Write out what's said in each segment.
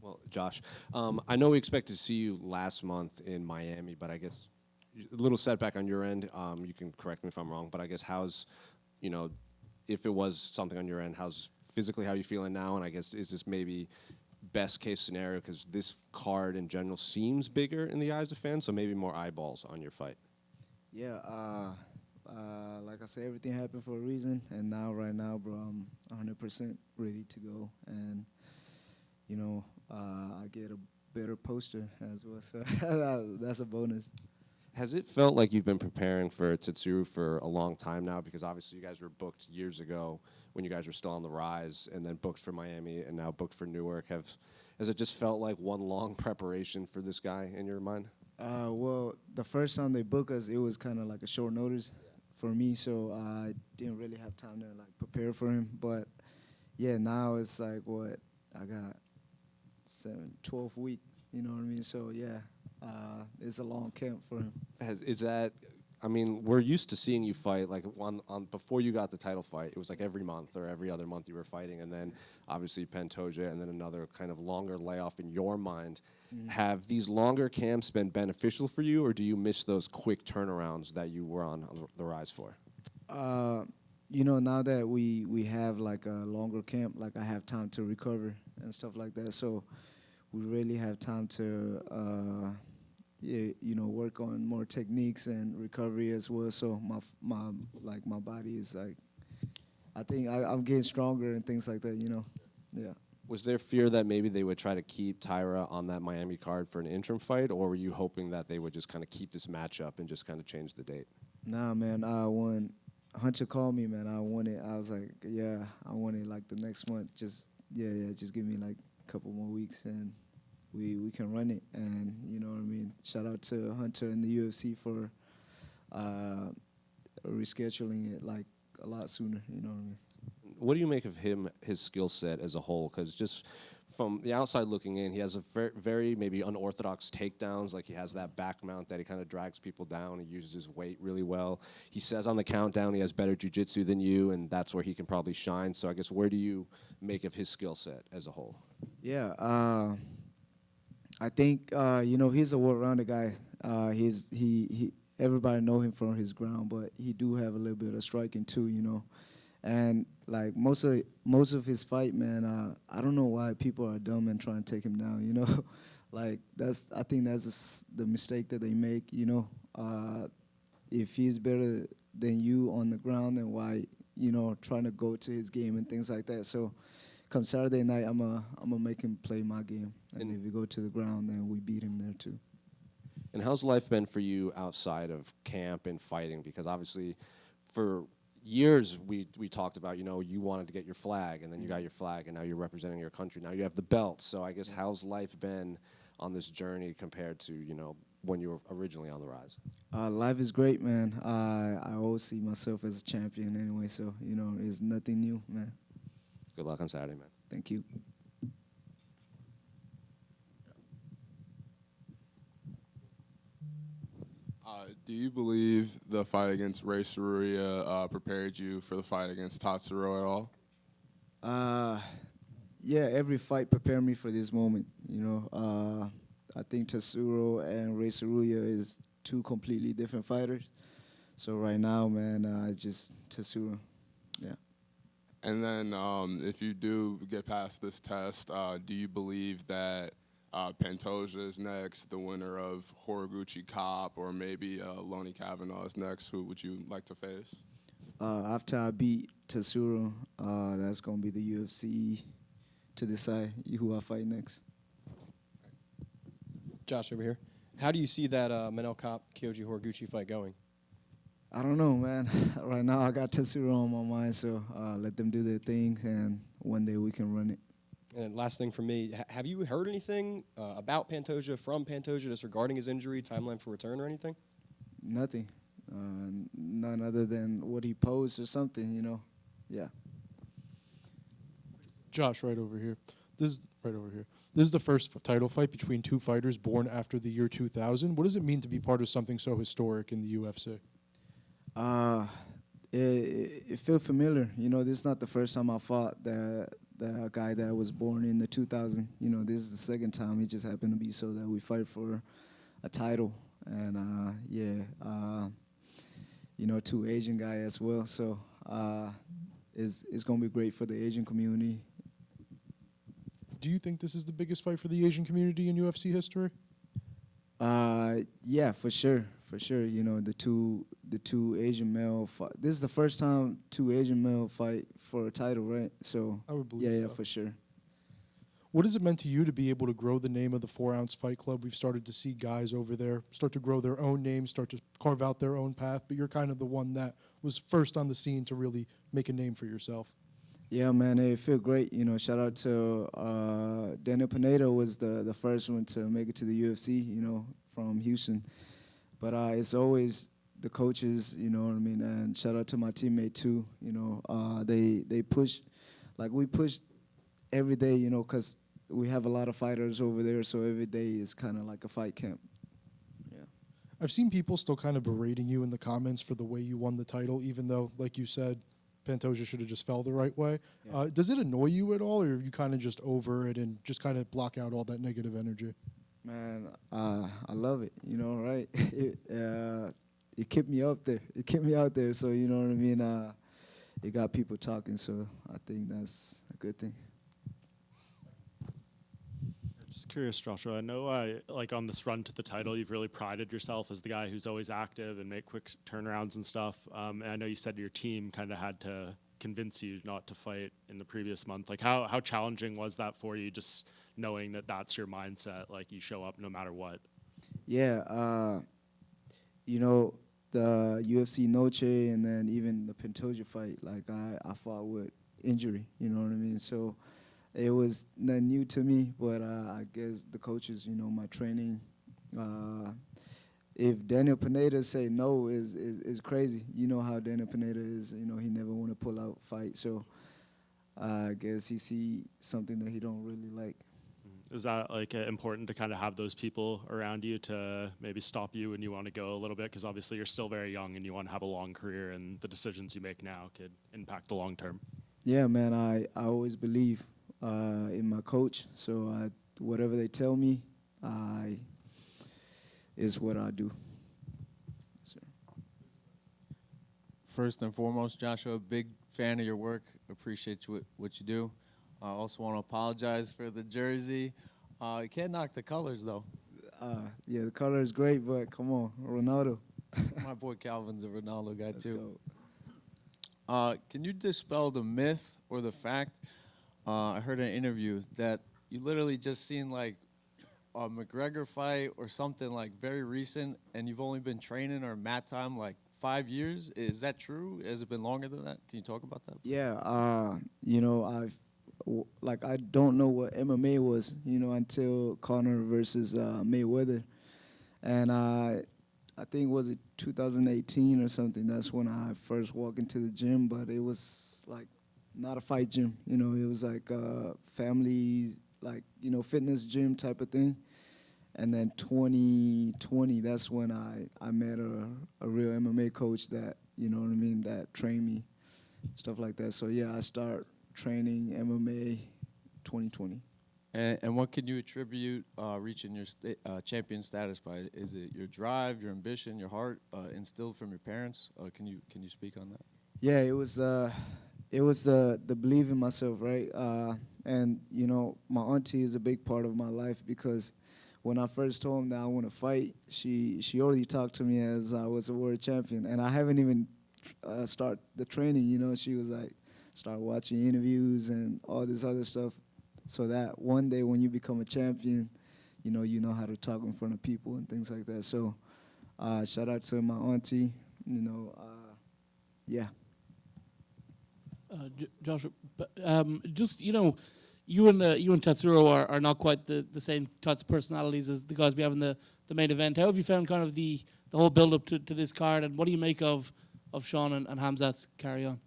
Well, Josh, I know we expect to see you last month in Miami, but I guess a little setback on your end. You can correct me if I'm wrong, but I guess how's, you know, if it was something on your end, how's physically how you feeling now? And I guess is this maybe best case scenario because this card in general seems bigger in the eyes of fans, so maybe more eyeballs on your fight. Yeah, like I said, everything happened for a reason, and now, right now, bro, I'm 100% ready to go, and I get a better poster as well, so that's a bonus. Has it felt like you've been preparing for Tatsuro for a long time now? Because obviously you guys were booked years ago when you guys were still on the rise, and then booked for Miami, and now booked for Newark. Has it just felt like one long preparation for this guy in your mind? Well, the first time they booked us, it was kind of like a short notice for me, so I didn't really have time to like prepare for him. But yeah, now it's like what I got 12 weeks. You know what I mean? So yeah, it's a long camp for him. Is that? I mean, we're used to seeing you fight like on before you got the title fight. It was like every month or every other month you were fighting, and then obviously Pantoja, and then another kind of longer layoff in your mind. Have these longer camps been beneficial for you, or do you miss those quick turnarounds that you were on the rise for? Now that we have like a longer camp, like I have time to recover and stuff like that. So we really have time to, work on more techniques and recovery as well. So my body is like, I think I'm getting stronger and things like that. Yeah. Was there fear that maybe they would try to keep Taira on that Miami card for an interim fight, or were you hoping that they would just kind of keep this matchup and just kind of change the date? Nah, man. When Hunter called me, man, I wanted. I was like, yeah, I wanted like the next month. Just just give me like a couple more weeks and we can run it. And you know what I mean. Shout out to Hunter and the UFC for rescheduling it like a lot sooner. You know what I mean. What do you make of his skill set as a whole? Because just from the outside looking in, he has a very maybe unorthodox takedowns. Like he has that back mount that he kind of drags people down. He uses his weight really well. He says on the countdown he has better jiu-jitsu than you, and that's where he can probably shine. So I guess where do you make of his skill set as a whole? Yeah, I think he's a well-rounded guy. He everybody know him from his ground, but he do have a little bit of striking too. And like most of his fight, man, I don't know why people are dumb and trying to take him down. Like I think that's the mistake that they make. If he's better than you on the ground, then why trying to go to his game and things like that. So come Saturday night, I'm gonna make him play my game, and if we go to the ground, then we beat him there too. And how's life been for you outside of camp and fighting? Because obviously, for years we talked about, you wanted to get your flag, and then you got your flag, and now you're representing your country. Now you have the belt. So I guess how's life been on this journey compared to, when you were originally on the rise? Life is great, man. I always see myself as a champion anyway, so, it's nothing new, man. Good luck on Saturday, man. Thank you. Do you believe the fight against Ray Saruya prepared you for the fight against Tatsuro at all? Yeah, every fight prepared me for this moment. I think Tatsuro and Ray Saruya is two completely different fighters. So right now, man, it's just Tatsuro. Yeah. And then if you do get past this test, do you believe that Pantoja is next, the winner of Horiguchi Kape, or maybe Lonnie Kavanaugh is next? Who would you like to face? After I beat Tatsuro, that's going to be the UFC to decide who I fight next. Josh over here. How do you see that Manel Kape Kyoji Horiguchi fight going? I don't know, man. Right now I got Tatsuro on my mind, so let them do their thing, and one day we can run it. And last thing for me, have you heard anything about Pantoja, from Pantoja, just regarding his injury, timeline for return or anything? Nothing. None other than what he posed or something, Yeah. Josh, right over here. This is the first title fight between two fighters born after the year 2000. What does it mean to be part of something so historic in the UFC? It feels familiar. This is not the first time I fought the guy that was born in the 2000. You know, this is the second time. It just happened to be so that we fight for a title, and you know, two Asian guy as well. So it's gonna be great for the Asian community. Do you think this is the biggest fight for the Asian community in UFC history? Yeah, for sure. You know, the two Asian male fight. This is the first time two Asian male fight for a title, right? So I would believe yeah, so. for sure. What has it meant to you to be able to grow the name of the 4-ounce fight club? We've started to see guys over there start to grow their own names, start to carve out their own path, but you're kind of the one that was first on the scene to really make a name for yourself. Yeah, man, it feel great. You know, shout out to Daniel Pineda was the first one to make it to the UFC, you know, from Houston. But it's always the coaches, you know what I mean? And shout out to my teammate too, you know. They push, like we push every day, you know, because we have a lot of fighters over there, so every day is kind of like a fight camp. Yeah. I've seen people still kind of berating you in the comments for the way you won the title, even though, like you said, Pantoja should have just fell the right way. Yeah. Does it annoy you at all, or are you kind of just over it and just kind of block out all that negative energy? Man, I love it, you know, right? It kept me up there. It kept me out there, so you know what I mean? It got people talking, so I think that's a good thing. Just curious, Joshua. I know, like on this run to the title, you've really prided yourself as the guy who's always active and make quick turnarounds and stuff. And I know you said your team kind of had to convince you not to fight in the previous month. Like, how challenging was that for you, just knowing that that's your mindset, like you show up no matter what? Yeah, you know, the UFC Noche and then even the Pantoja fight, like I fought with injury, you know what I mean? So it was nothing new to me, but I guess the coaches, you know, my training, if Daniel Pineda say no is crazy. You know how Daniel Pineda is, you know, he never want to pull out fight. So I guess he see something that he don't really like. Is that like important to kind of have those people around you to maybe stop you when you want to go a little bit? Because obviously you're still very young and you want to have a long career, and the decisions you make now could impact the long term. Yeah, man, I always believe in my coach. So whatever they tell me, is what I do. Yes, sir. First and foremost, Joshua, big fan of your work. Appreciate what you do. I also want to apologize for the jersey. You can't knock the colors, though. Yeah, the color is great, but come on, Ronaldo. My boy Calvin's a Ronaldo guy, Let's too. go. Can you dispel the myth or the fact, I heard in an interview, that you literally just seen, like, a McGregor fight or something, like, very recent, and you've only been training or mat time, like, 5 years? Is that true? Has it been longer than that? Can you talk about that? Yeah, you know, I don't know what MMA was, you know, until Conor versus Mayweather. And I think, was it 2018 or something? That's when I first walked into the gym, but it was like not a fight gym, you know, it was like a family, like, you know, fitness gym type of thing. And then 2020, that's when I met a real MMA coach that, you know what I mean, that trained me, stuff like that. So yeah, I start training MMA 2020. And what can you attribute reaching your champion status by? Is it your drive, your ambition, your heart, instilled from your parents? Can you speak on that? Yeah, it was the belief in myself, right? And you know, my auntie is a big part of my life, because when I first told him that I want to fight, she already talked to me as I was a world champion, and I haven't even start the training. You know, she was like, start watching interviews and all this other stuff, so that one day when you become a champion, you know how to talk in front of people and things like that. So shout out to my auntie, you know, yeah. Joshua, just, you know, you and Tatsuro are not quite the same types of personalities as the guys we have in the main event. How have you found kind of the whole build-up to this card, and what do you make of Sean and Hamzat's carry on?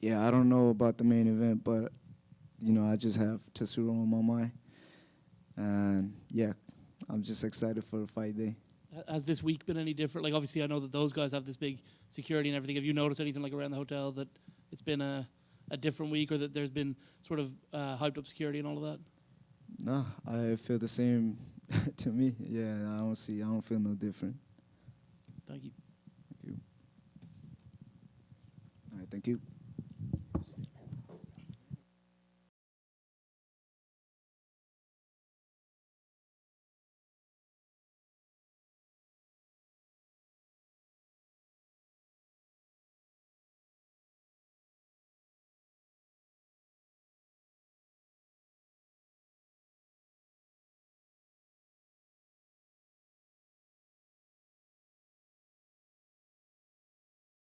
Yeah, I don't know about the main event, but, you know, I just have Tatsuro on my mind. And, yeah, I'm just excited for the fight day. Has this week been any different? Like, obviously, I know that those guys have this big security and everything. Have you noticed anything, like, around the hotel, that it's been a a different week, or that there's been sort of hyped up security and all of that? No, I feel the same to me. Yeah, I don't feel no different. Thank you. Thank you. All right, thank you.